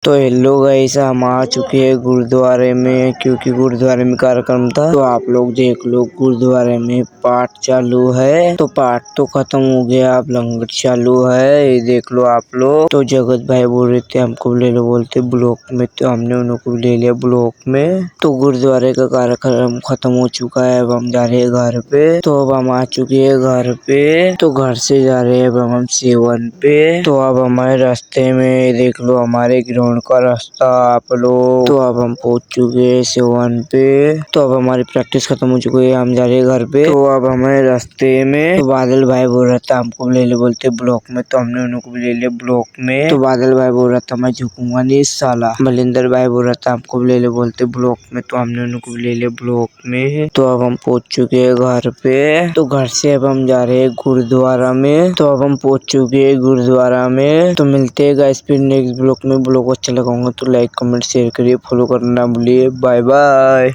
तो hello guys, हम आ चुके हैं गुरुद्वारे में क्योंकि गुरुद्वारे में कार्यक्रम था। तो आप लोग देख लो, गुरुद्वारे में पाठ चालू है। तो पाठ तो खत्म हो गया, अब लंगर चालू है। ये देख लो आप लोग। तो जगत भाई बोल रहे थे हमको ले लो बोलते ब्लॉक में, तो हमने उनको ले लिया ब्लॉक में। तो गुरुद्वारे का कार्यक्रम खत्म हो चुका है, अब हम जा रहे हैं घर पे। तो अब हम आ चुके हैं घर पे। तो घर से जा रहे हैं अब हम सेवन पे। तो अब हमारे रास्ते में देख लो हमारे ग्राउंड का रास्ता आप लोग। तो अब हम पहुंच चुके हैं सेवन पे। तो अब हमारी प्रैक्टिस खत्म हो चुकी है, हम जा रहे हैं घर पे। तो अब हमारे रास्ते में तो बादल भाई बोल रहा था हमको ले ले बोलते ब्लॉक में, तो हमने उनको ले लिया ब्लॉक में। तो बादल भाई बोल रहा था मैं झुकूंगा नहीं साला। मलिंदर भाई बोल रहा था हमको ले ले बोलते ब्लॉक में, तो हमने उनको ले लिया ब्लॉक में। तो अब हम पहुंच चुके हैं घर पे। तो घर से अब हम जा रहे हैं गुरुद्वारा में। तो अब हम पहुंच चुके हैं गुरुद्वारा में। तो मिलते हैं गाइस फिर नेक्स्ट ब्लॉक में। ब्लॉग अच्छा लगा होगा तो लाइक कमेंट शेयर करिए, फॉलो करना ना भूलिए। Bye bye.